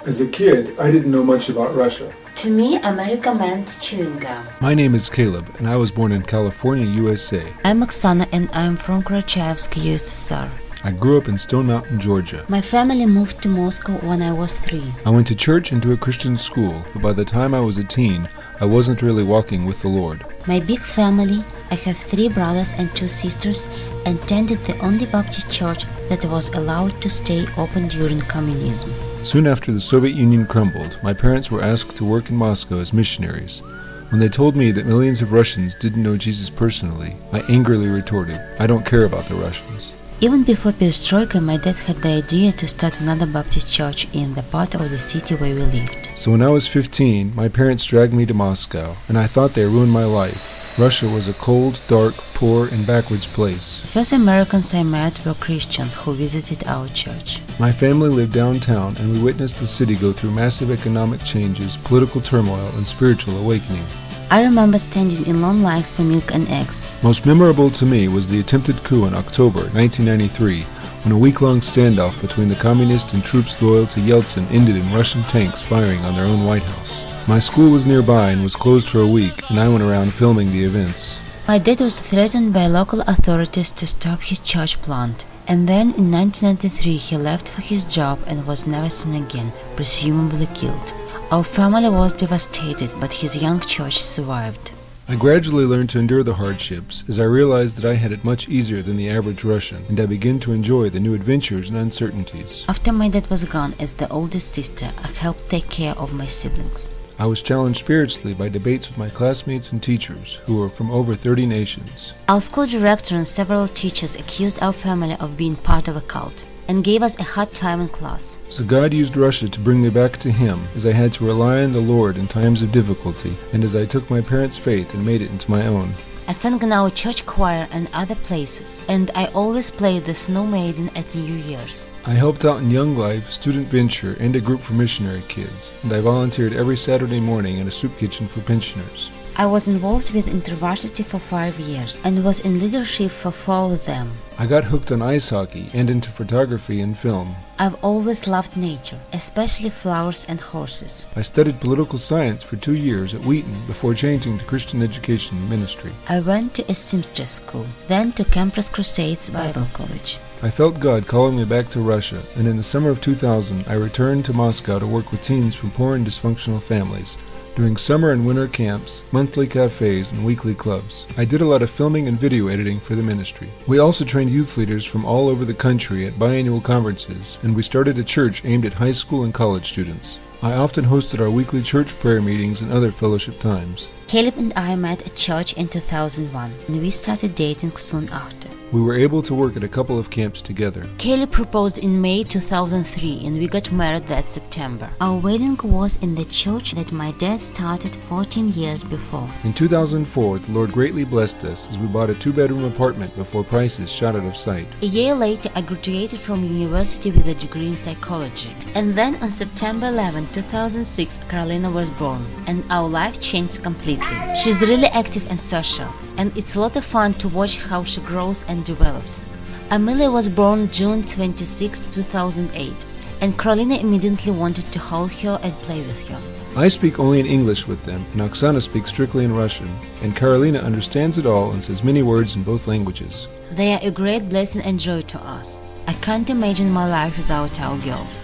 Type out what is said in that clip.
As a kid, I didn't know much about Russia. To me, America meant chewing gum. My name is Caleb, and I was born in California, USA. I'm Oksana, and I'm from Krachaevsk, USSR. I grew up in Stone Mountain, Georgia. My family moved to Moscow when I was 3. I went to church and to a Christian school, but by the time I was a teen, I wasn't really walking with the Lord. My big family, I have 3 brothers and 2 sisters, and attended the only Baptist church that was allowed to stay open during communism. Soon after the Soviet Union crumbled, my parents were asked to work in Moscow as missionaries. When they told me that millions of Russians didn't know Jesus personally, I angrily retorted, "I don't care about the Russians." Even before Perestroika, my dad had the idea to start another Baptist church in the part of the city where we lived. So when I was 15, my parents dragged me to Moscow, and I thought they ruined my life. Russia was a cold, dark, poor, and backwards place. The first Americans I met were Christians who visited our church. My family lived downtown, and we witnessed the city go through massive economic changes, political turmoil, and spiritual awakening. I remember standing in long lines for milk and eggs. Most memorable to me was the attempted coup in October 1993, when a week-long standoff between the communists and troops loyal to Yeltsin ended in Russian tanks firing on their own White House. My school was nearby and was closed for a week, and I went around filming the events. My dad was threatened by local authorities to stop his church plant, and then in 1993 he left for his job and was never seen again, presumably killed. Our family was devastated, but his young church survived. I gradually learned to endure the hardships as I realized that I had it much easier than the average Russian, and I began to enjoy the new adventures and uncertainties. After my dad was gone, as the oldest sister, I helped take care of my siblings. I was challenged spiritually by debates with my classmates and teachers, who were from over 30 nations. Our school director and several teachers accused our family of being part of a cult, and gave us a hard time in class. So God used Russia to bring me back to Him, as I had to rely on the Lord in times of difficulty, and as I took my parents' faith and made it into my own. I sang in our church choir and other places, and I always played the Snow Maiden at New Year's. I helped out in Young Life, Student Venture, and a group for missionary kids, and I volunteered every Saturday morning in a soup kitchen for pensioners. I was involved with InterVarsity for 5 years and was in leadership for 4 of them. I got hooked on ice hockey and into photography and film. I've always loved nature, especially flowers and horses. I studied political science for 2 years at Wheaton before changing to Christian education ministry. I went to a seamstress school, then to Campus Crusades Bible College. I felt God calling me back to Russia, and in the summer of 2000, I returned to Moscow to work with teens from poor and dysfunctional families, doing summer and winter camps, monthly cafes, and weekly clubs. I did a lot of filming and video editing for the ministry. We also trained youth leaders from all over the country at biannual conferences, and we started a church aimed at high school and college students. I often hosted our weekly church prayer meetings and other fellowship times. Caleb and I met at church in 2001, and we started dating soon after. We were able to work at a couple of camps together. Caleb proposed in May 2003, and we got married that September. Our wedding was in the church that my dad started 14 years before. In 2004, the Lord greatly blessed us as we bought a 2-bedroom apartment before prices shot out of sight. A year later, I graduated from university with a degree in psychology. And then on September 11, 2006, Carolina was born, and our life changed completely. She's really active and social, and it's a lot of fun to watch how she grows and develops. Amelia was born June 26, 2008, and Carolina immediately wanted to hold her and play with her. I speak only in English with them, and Oksana speaks strictly in Russian, and Carolina understands it all and says many words in both languages. They are a great blessing and joy to us. I can't imagine my life without our girls.